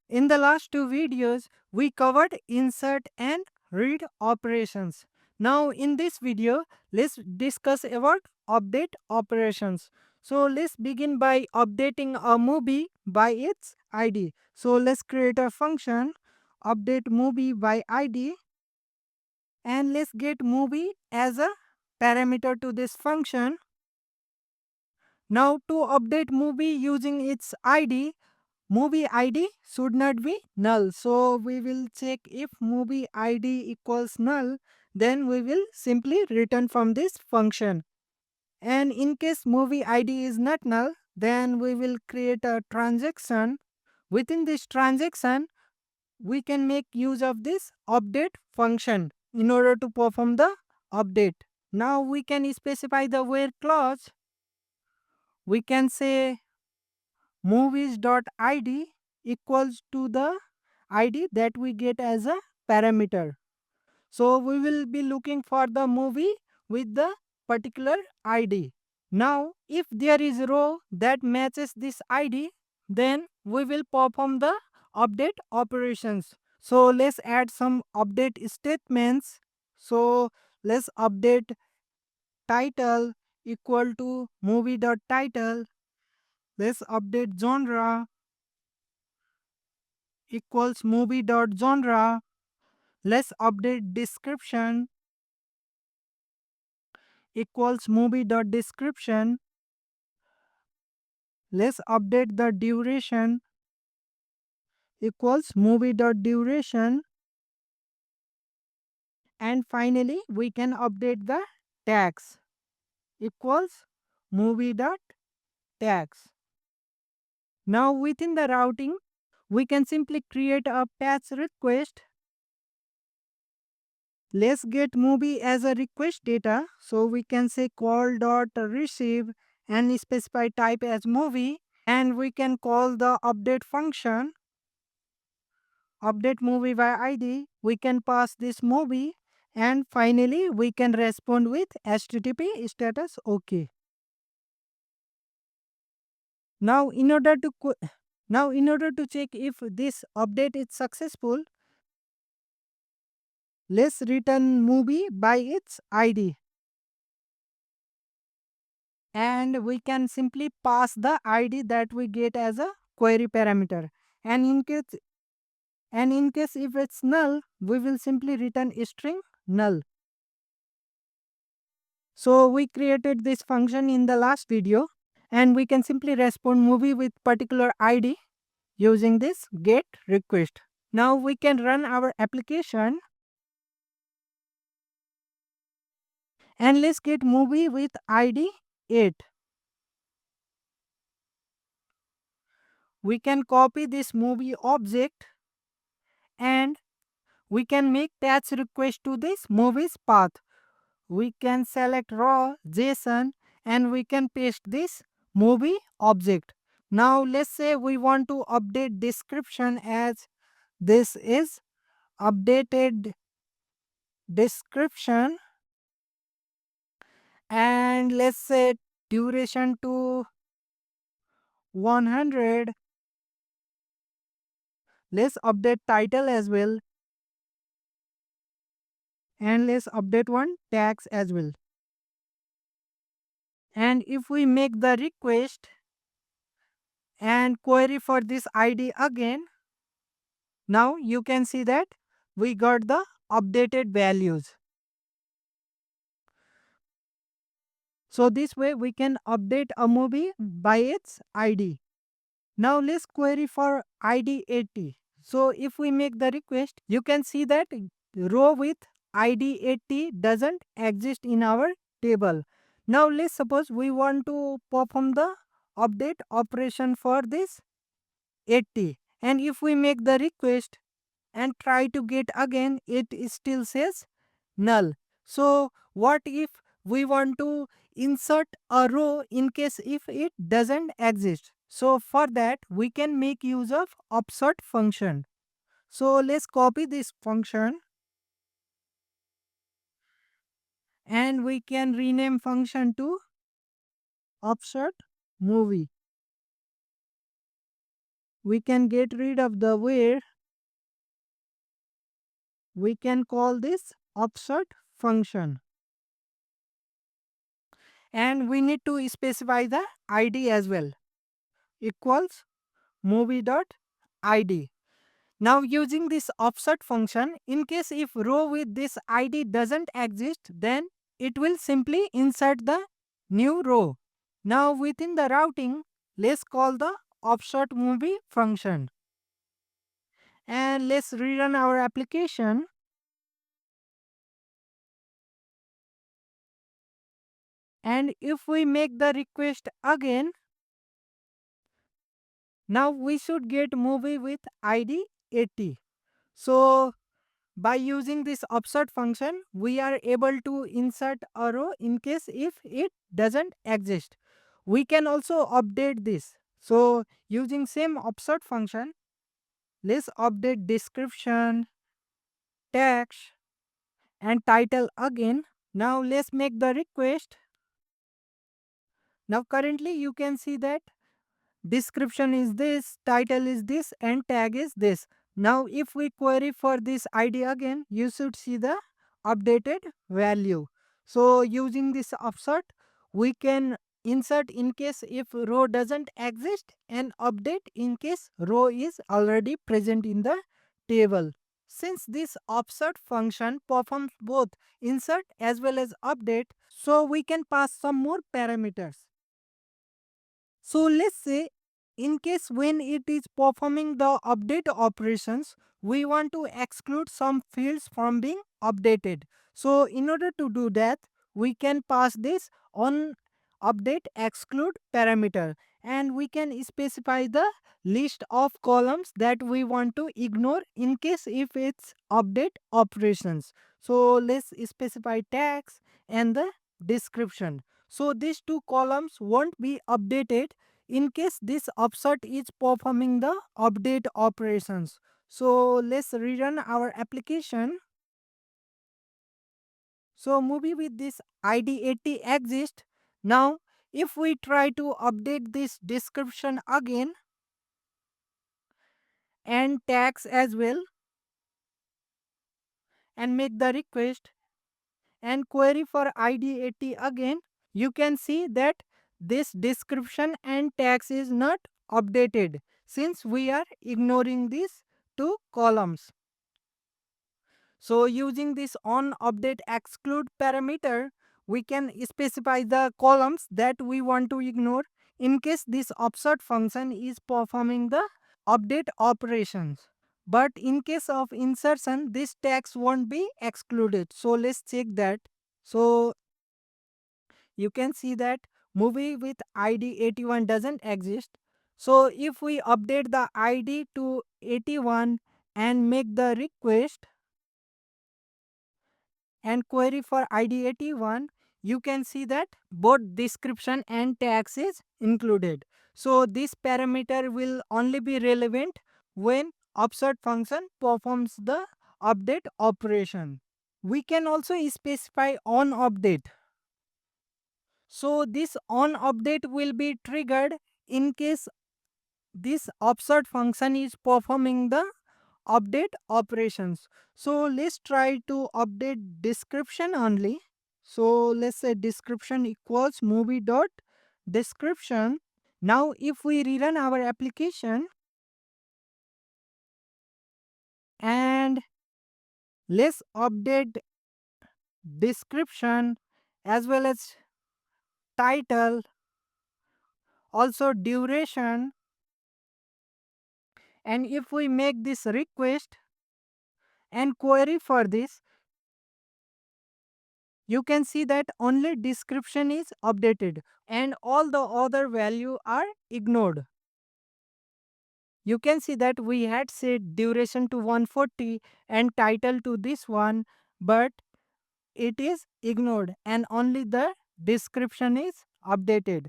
In the last two videos, we covered insert and read operations. Now in this video, let's discuss about update operations. So let's begin by updating a movie by its ID. So let's create a function update movie by ID, and let's get movie as a parameter to this function. Now to update movie using its ID, movie ID should not be null. So we will check if movie ID equals null, then we will simply return from this function. And in case movie ID is not null, then we will create a transaction. Within this transaction, we can make use of this update function in order to perform the update. Now we can specify the where clause. We can say movies.id equals to the id that we get as a parameter. So we will be looking for the movie with the particular id. Now if there is a row that matches this id, then we will perform the update operations. So let's add some update statements. So let's update title equal to movie.title. Let's update genre equals movie.genre. Let's update description equals movie.description. Let's update the duration equals movie.duration. And finally, we can update the tags equals movie.tags. Now within the routing, we can simply create a patch request. Let's get movie as a request data. So we can say call.receive and specify type as movie. And we can call the update function update movie by id. We can pass this movie, and finally we can respond with http status OK. Now in order to check if this update is successful, let's return movie by its id, and we can simply pass the id that we get as a query parameter. And in case if it's null, we will simply return a string null. So we created this function in the last video, and we can simply respond movie with particular id using this get request. Now we can run our application, and let's get movie with id 8. We can copy this movie object, and we can make patch request to this movie's path. We can select raw JSON, and we can paste this movie object. Now let's say we want to update description as this is updated description, and let's say duration to 100. Let's update title as well, and let's update one tags as well. And if we make the request and query for this id again, now you can see that we got the updated values. So this way we can update a movie by its id. Now let's query for id 80. So if we make the request, you can see that row with id 80 doesn't exist in our table. Now let's suppose we want to perform the update operation for this 80, and if we make the request and try to get again, it still says null. So what if we want to insert a row in case if it doesn't exist? So for that we can make use of upsert function. So let's copy this function, and we can rename function to upsert movie. we can get rid of the where. We can call this offset function. And we need to specify the id as well, equals movie.id. Now using this offset function, in case if row with this id doesn't exist, then it will simply insert the new row. Now within the routing, let's call the offset movie function. And let's rerun our application. And if we make the request again, now we should get movie with id 80. So by using this offset function, we are able to insert a row in case if it doesn't exist. We can also update this. So using same offset function, let's update description, text and title again. Now let's make the request. Now currently you can see that description is this, title is this and tag is this. Now if we query for this id again, you should see the updated value. So using this offset, we can insert in case if row doesn't exist and update in case row is already present in the table. Since this offset function performs both insert as well as update, so we can pass some more parameters. So let's say in case when it is performing the update operations, we want to exclude some fields from being updated. So in order to do that, we can pass this on update exclude parameter, and we can specify the list of columns that we want to ignore in case if it's update operations. So let's specify tags and the description. So these two columns won't be updated in case this offset is performing the update operations. So let's rerun our application. So movie with this id 80 exists. Now if we try to update this description again and tags as well and make the request and query for id 80 again, you can see that this description and tags is not updated since we are ignoring these two columns. So using this on update exclude parameter, we can specify the columns that we want to ignore in case this offset function is performing the update operations. But in case of insertion, this tags won't be excluded. So let's check that. So you can see that movie with id 81 doesn't exist. So if we update the id to 81 and make the request and query for id 81, you can see that both description and tags is included. So this parameter will only be relevant when offset function performs the update operation. We can also specify on update. So this on update will be triggered in case this offset function is performing the update operations. So let's try to update description only. So let's say description equals movie dot description. Now if we rerun our application and let's update description as well as title, also duration, and if we make this request and query for this, you can see that only description is updated and all the other value are ignored. You can see that we had set duration to 140 and title to this one, but it is ignored and only the description is updated.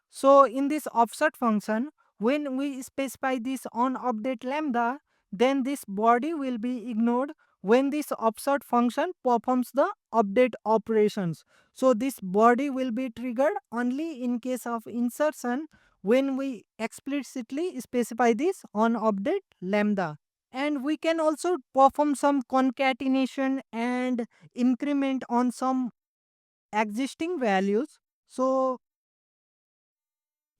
So in this offset function, when we specify this on update lambda, then this body will be ignored when this offset function performs the update operations. So this body will be triggered only in case of insertion when we explicitly specify this on update lambda. And we can also perform some concatenation and increment on some existing values. So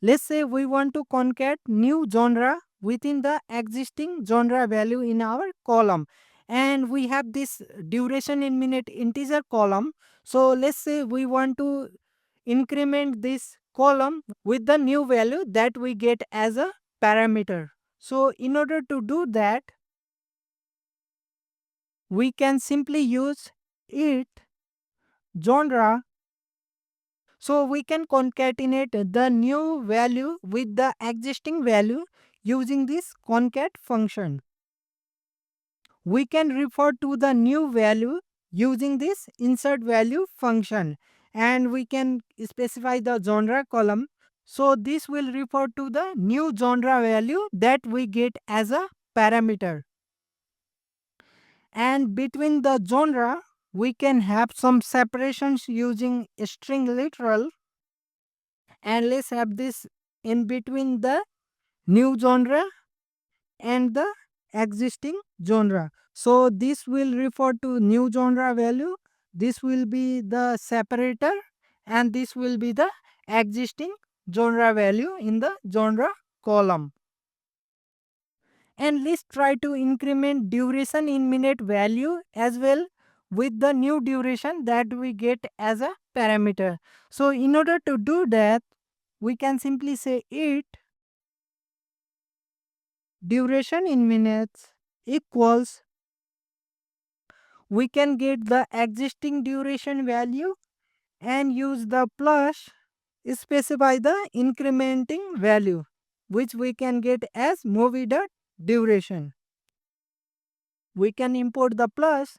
let's say we want to concat new genre within the existing genre value in our column, and we have this duration in minute integer column. So let's say we want to increment this column with the new value that we get as a parameter. So in order to do that, we can simply use it genre. So we can concatenate the new value with the existing value using this concat function. We can refer to the new value using this insert value function, and we can specify the genre column. So this will refer to the new genre value that we get as a parameter. And between the genre, we can have some separations using string literal, and let's have this in between the new genre and the existing genre. So this will refer to new genre value, this will be the separator, and this will be the existing genre value in the genre column. And let's try to increment duration in minute value as well with the new duration that we get as a parameter. So in order to do that, we can simply say it duration in minutes equals, we can get the existing duration value and use the plus, specify the incrementing value, which we can get as movie dot duration. We can import the plus.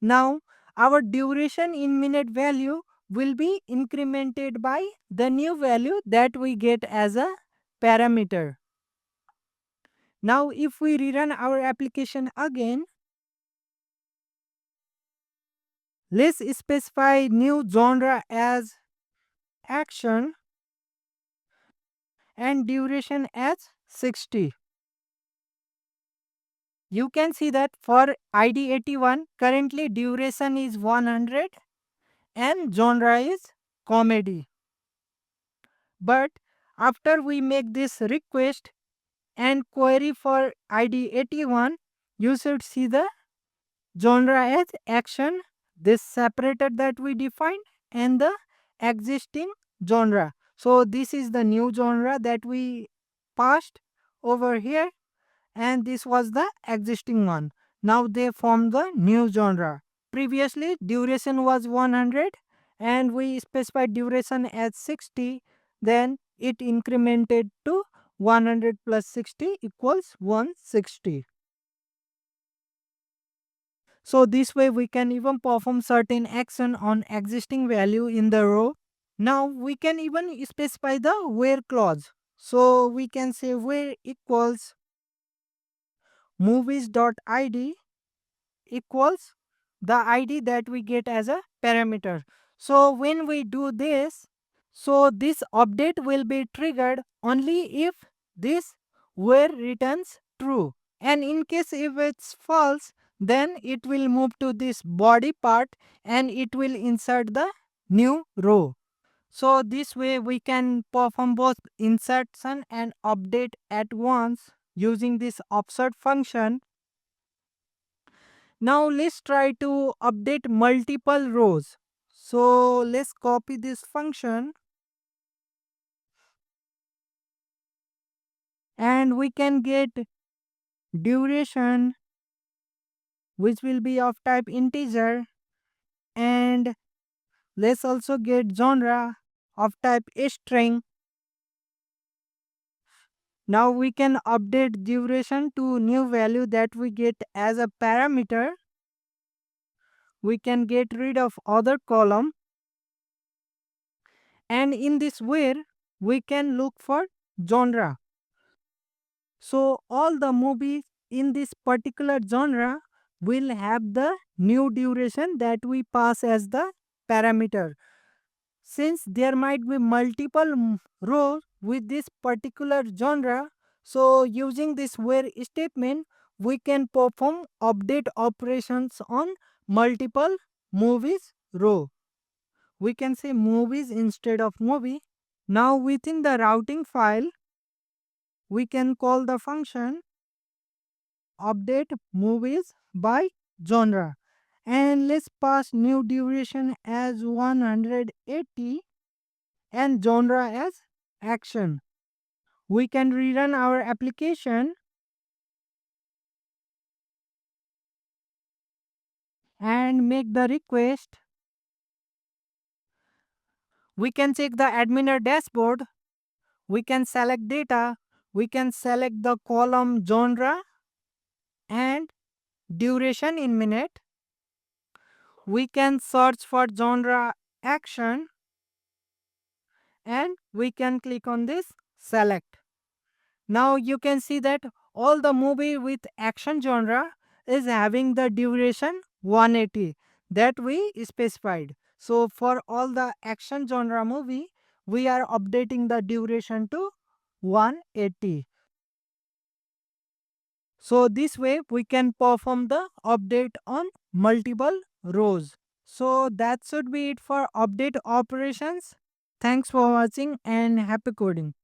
Now our duration in minute value will be incremented by the new value that we get as a parameter. Now if we rerun our application again, let's specify new genre as action and duration as 60. You can see that for ID 81, currently duration is 100 and genre is comedy. But after we make this request and query for ID 81, you should see the genre as action, this separator that we defined, and the existing genre. So this is the new genre that we passed over here, and this was the existing one. Now they form the new genre. Previously duration was 100 and we specified duration as 60, then it incremented to 100 plus 60 equals 160. So this way we can even perform certain action on existing value in the row. Now we can even specify the where clause. So we can say where equals movies.id equals the ID that we get as a parameter. So when we do this, so this update will be triggered only if this where returns true, and in case if it's false, then it will move to this body part and it will insert the new row. So this way we can perform both insertion and update at once using this offset function. Now let's try to update multiple rows. So let's copy this function and we can get duration, which will be of type integer, and let's also get genre of type string. Now we can update duration to new value that we get as a parameter. We can get rid of other column, and in this where we can look for genre. So all the movies in this particular genre will have the new duration that we pass as the parameter. Since there might be multiple rows, with this particular genre. So using this where statement, we can perform update operations on multiple movies row. We can say movies instead of movie. Now within the routing file, we can call the function update movies by genre, and let's pass new duration as 180 and genre as action. We can rerun our application and make the request. We can check the adminer dashboard. We can select data. We can select the column genre and duration in minute. We can search for genre action and we can click on this select. Now you can see that all the movie with action genre is having the duration 180 that we specified. So for all the action genre movie, we are updating the duration to 180. So this way we can perform the update on multiple rows. So that should be it for update operations. Thanks for watching and happy coding.